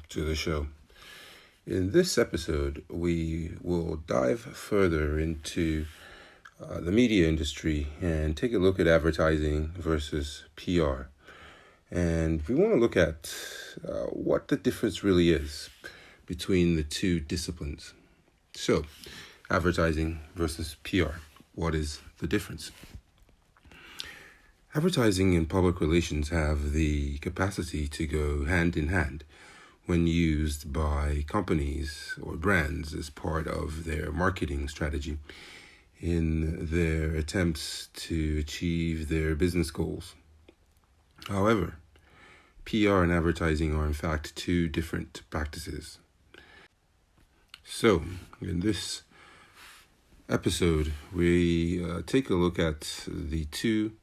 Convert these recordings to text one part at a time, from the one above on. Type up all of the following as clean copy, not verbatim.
to the show. In this episode, we will dive further into the media industry and take a look at advertising versus PR. And we want to look at what the difference really is between the two disciplines. So, advertising versus PR. What is the difference? Advertising and public relations have the capacity to go hand in hand when used by companies or brands as part of their marketing strategy in their attempts to achieve their business goals. However, PR and advertising are in fact two different practices. So, in this episode, we take a look at the two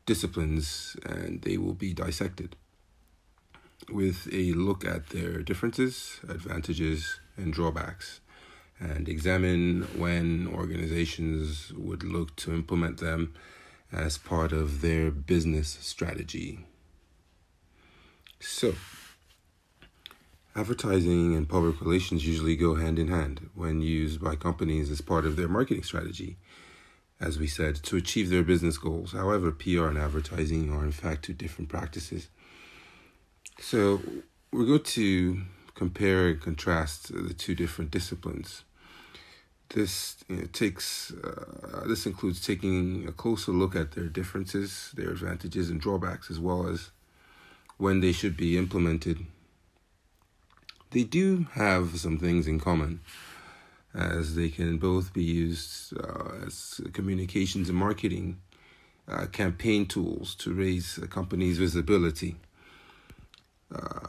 disciplines and they will be dissected with a look at their differences, advantages, and drawbacks, and examine when organizations would look to implement them as part of their business strategy. So, advertising and public relations usually go hand in hand when used by companies as part of their marketing strategy, as we said, to achieve their business goals. However, PR and advertising are in fact two different practices. So we're going to compare and contrast the two different disciplines. This includes taking a closer look at their differences, their advantages and drawbacks, as well as when they should be implemented. They do have some things in common, as they can both be used as communications and marketing campaign tools to raise a company's visibility.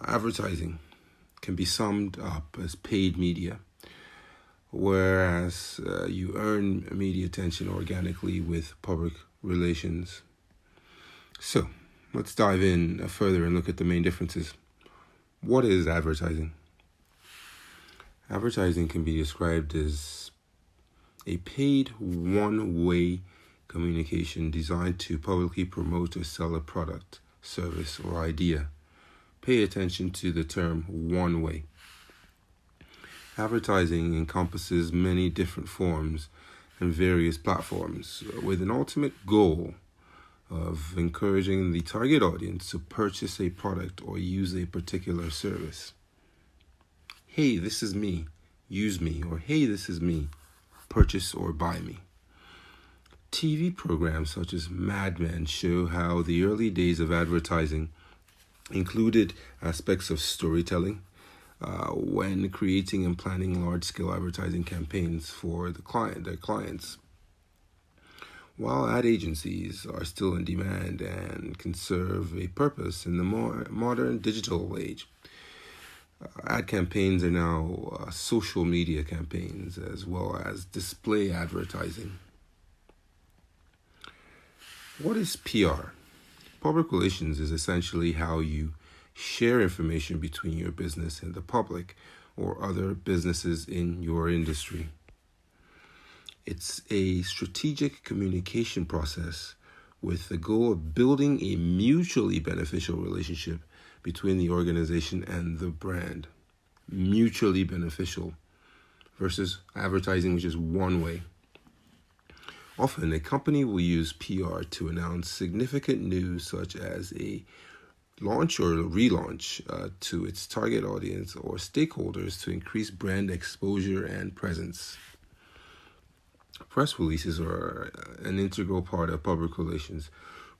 Advertising can be summed up as paid media, whereas you earn media attention organically with public relations. So, let's dive in further and look at the main differences. What is advertising? Advertising can be described as a paid one-way communication designed to publicly promote or sell a product, service, or idea. Pay attention to the term one-way. Advertising encompasses many different forms and various platforms with an ultimate goal of encouraging the target audience to purchase a product or use a particular service. Hey, this is me, use me, or hey, this is me, purchase or buy me. TV programs such as Mad Men show how the early days of advertising included aspects of storytelling when creating and planning large-scale advertising campaigns for their clients. While ad agencies are still in demand and can serve a purpose in the more modern digital age, ad campaigns are now social media campaigns as well as display advertising. What is PR? Public relations is essentially how you share information between your business and the public or other businesses in your industry. It's a strategic communication process with the goal of building a mutually beneficial relationship between the organization and the brand. Mutually beneficial versus advertising, which is one way. Often, a company will use PR to announce significant news such as a launch or relaunch to its target audience or stakeholders to increase brand exposure and presence. Press releases are an integral part of public relations.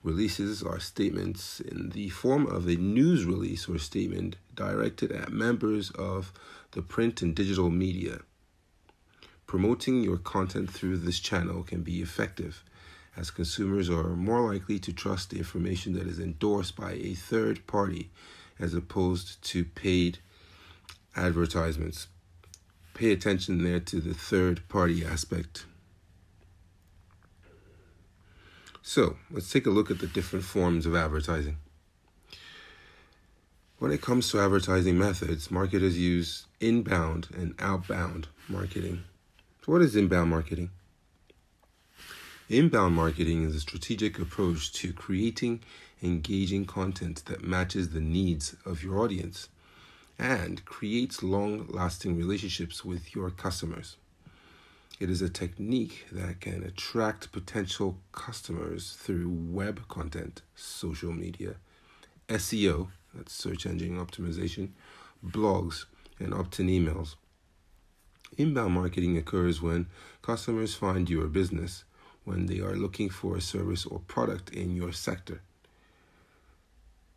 Releases are statements in the form of a news release or statement directed at members of the print and digital media. Promoting your content through this channel can be effective, as consumers are more likely to trust the information that is endorsed by a third party as opposed to paid advertisements. Pay attention there to the third party aspect. So, let's take a look at the different forms of advertising. When it comes to advertising methods, marketers use inbound and outbound marketing. So what is inbound marketing? Inbound marketing is a strategic approach to creating engaging content that matches the needs of your audience. and creates long-lasting relationships with your customers. It is a technique that can attract potential customers through web content, social media, SEO, that's search engine optimization, blogs, and opt-in emails. Inbound marketing occurs when customers find your business when they are looking for a service or product in your sector.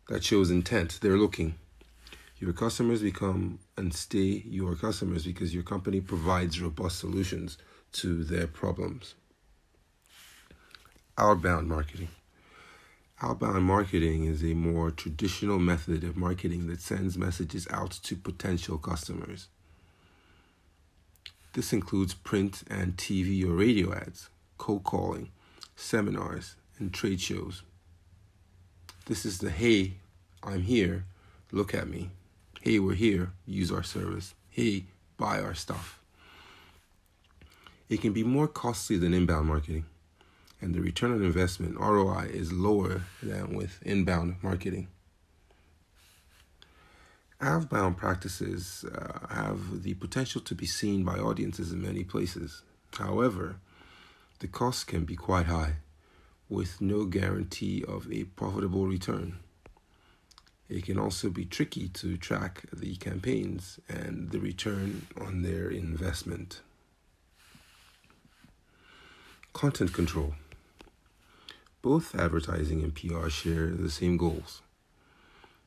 That shows intent. They're looking. Your customers become and stay your customers because your company provides robust solutions to their problems. Outbound marketing. Outbound marketing is a more traditional method of marketing that sends messages out to potential customers. This includes print and TV or radio ads, cold calling, seminars, and trade shows. This is the hey, I'm here, look at me. Hey, we're here, use our service. Hey, buy our stuff. It can be more costly than inbound marketing, and the return on investment, ROI, is lower than with inbound marketing. Outbound practices have the potential to be seen by audiences in many places. However, the costs can be quite high, with no guarantee of a profitable return. It can also be tricky to track the campaigns and the return on their investment. Content control. Both advertising and PR share the same goals,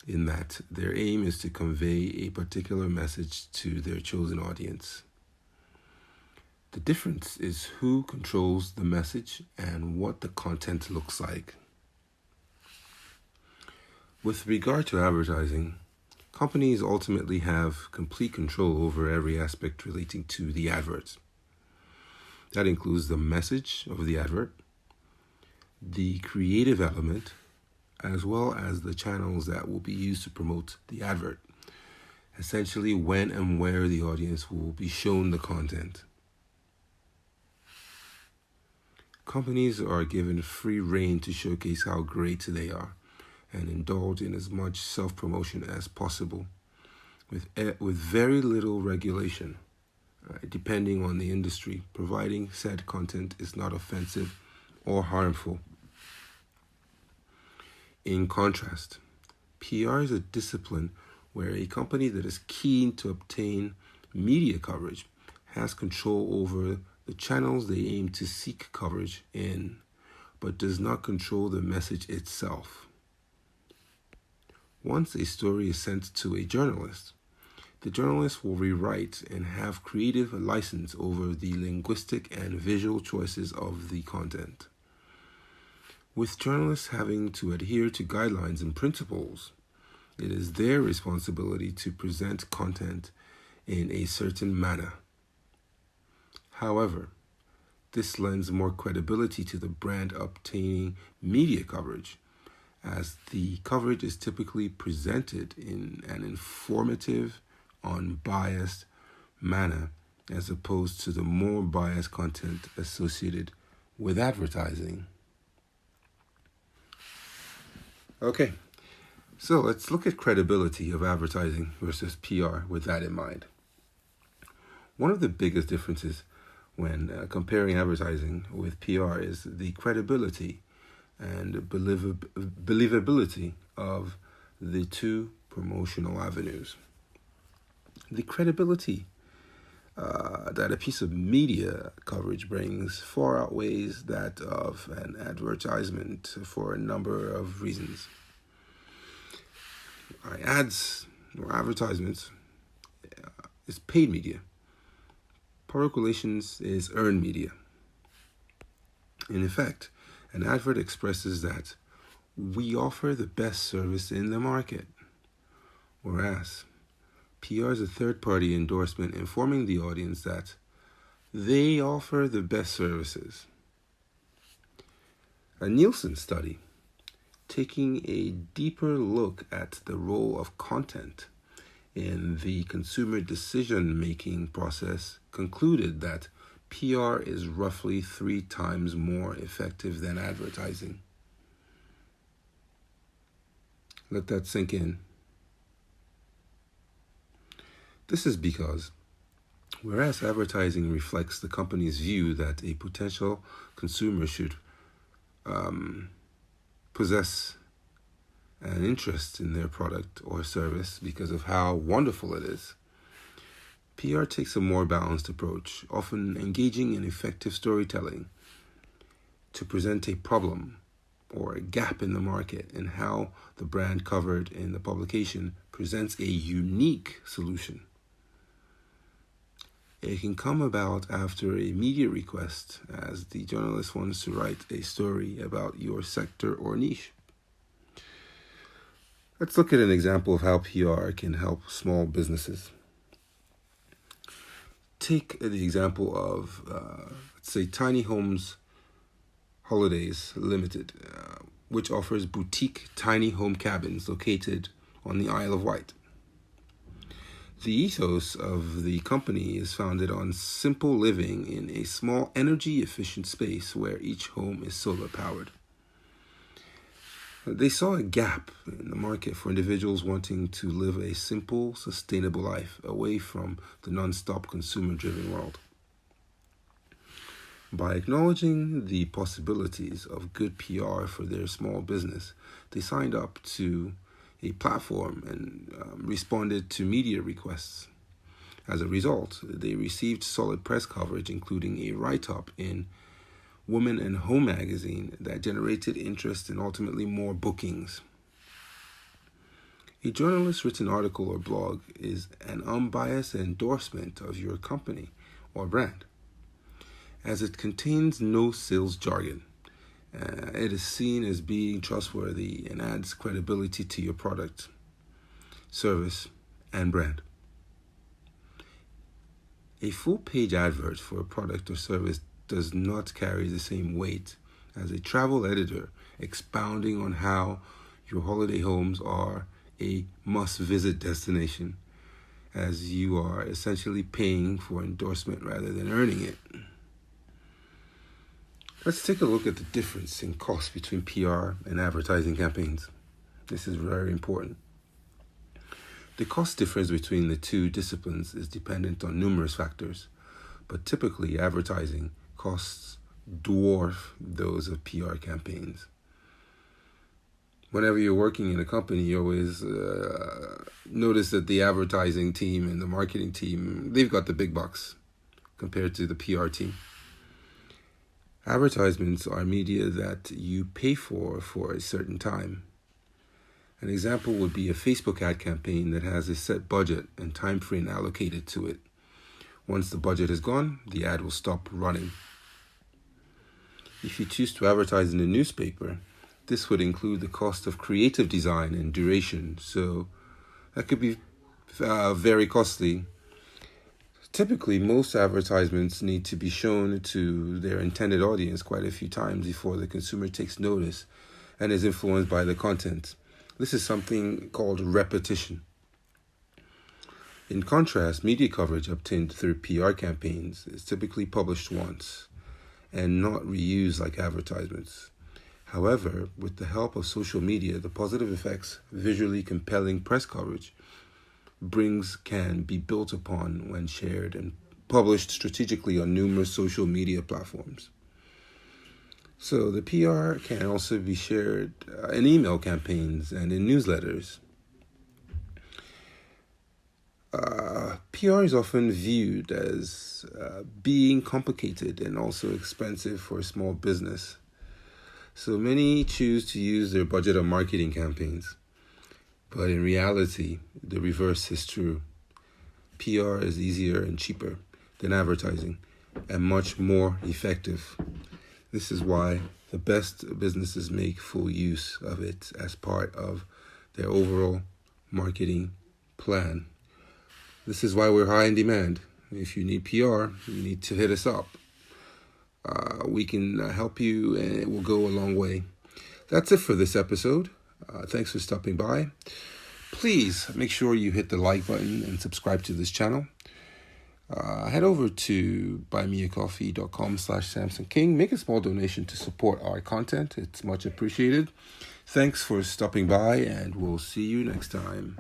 in that their aim is to convey a particular message to their chosen audience. The difference is who controls the message and what the content looks like. With regard to advertising, companies ultimately have complete control over every aspect relating to the adverts. That includes the message of the advert, the creative element, as well as the channels that will be used to promote the advert. Essentially, when and where the audience will be shown the content. Companies are given free rein to showcase how great they are and indulge in as much self-promotion as possible, with very little regulation, depending on the industry, providing said content is not offensive or harmful. In contrast, PR is a discipline where a company that is keen to obtain media coverage has control over the channels they aim to seek coverage in, but does not control the message itself. Once a story is sent to a journalist, the journalist will rewrite and have creative license over the linguistic and visual choices of the content. With journalists having to adhere to guidelines and principles, it is their responsibility to present content in a certain manner. However, this lends more credibility to the brand obtaining media coverage, as the coverage is typically presented in an informative, unbiased manner, as opposed to the more biased content associated with advertising. Okay, so let's look at credibility of advertising versus PR with that in mind. One of the biggest differences when comparing advertising with PR is the credibility and believability of the two promotional avenues. The credibility that a piece of media coverage brings far outweighs that of an advertisement for a number of reasons. Ads or advertisements is paid media. Public relations is earned media. In effect, an advert expresses that we offer the best service in the market, whereas PR is a third-party endorsement informing the audience that they offer the best services. A Nielsen study, taking a deeper look at the role of content in the consumer decision-making process, concluded that PR is roughly 3 times more effective than advertising. Let that sink in. This is because whereas advertising reflects the company's view that a potential consumer should possess an interest in their product or service because of how wonderful it is, PR takes a more balanced approach, often engaging in effective storytelling to present a problem or a gap in the market and how the brand covered in the publication presents a unique solution. It can come about after a media request, as the journalist wants to write a story about your sector or niche. Let's look at an example of how PR can help small businesses. Take the example of, let's say, Tiny Homes Holidays Limited, which offers boutique tiny home cabins located on the Isle of Wight. The ethos of the company is founded on simple living in a small energy-efficient space where each home is solar-powered. They saw a gap in the market for individuals wanting to live a simple, sustainable life away from the non-stop consumer-driven world. By acknowledging the possibilities of good PR for their small business, they signed up to a platform and responded to media requests. As a result, they received solid press coverage, including a write-up in Woman and Home magazine that generated interest and ultimately more bookings. A journalist-written article or blog is an unbiased endorsement of your company or brand, as it contains no sales jargon. It is seen as being trustworthy and adds credibility to your product, service, and brand. A full-page advert for a product or service does not carry the same weight as a travel editor expounding on how your holiday homes are a must-visit destination, as you are essentially paying for endorsement rather than earning it. Let's take a look at the difference in cost between PR and advertising campaigns. This is very important. The cost difference between the two disciplines is dependent on numerous factors, but typically advertising costs dwarf those of PR campaigns. Whenever you're working in a company, you always notice that the advertising team and the marketing team, they've got the big bucks compared to the PR team. Advertisements are media that you pay for a certain time. An example would be a Facebook ad campaign that has a set budget and time frame allocated to it. Once the budget is gone, the ad will stop running. If you choose to advertise in a newspaper, this would include the cost of creative design and duration, so that could be very costly. Typically, most advertisements need to be shown to their intended audience quite a few times before the consumer takes notice and is influenced by the content. This is something called repetition. In contrast, media coverage obtained through PR campaigns is typically published once and not reused like advertisements. However, with the help of social media, the positive effects visually compelling press coverage brings can be built upon when shared and published strategically on numerous social media platforms. So the PR can also be shared in email campaigns and in newsletters. PR is often viewed as being complicated and also expensive for a small business. So many choose to use their budget on marketing campaigns. But in reality, the reverse is true. PR is easier and cheaper than advertising and much more effective. This is why the best businesses make full use of it as part of their overall marketing plan. This is why we're high in demand. If you need PR, you need to hit us up. We can help you and it will go a long way. That's it for this episode. Thanks for stopping by. Please make sure you hit the like button and subscribe to this channel. Head over to buymeacoffee.com/Samson King. Make a small donation to support our content. It's much appreciated. Thanks for stopping by, and we'll see you next time.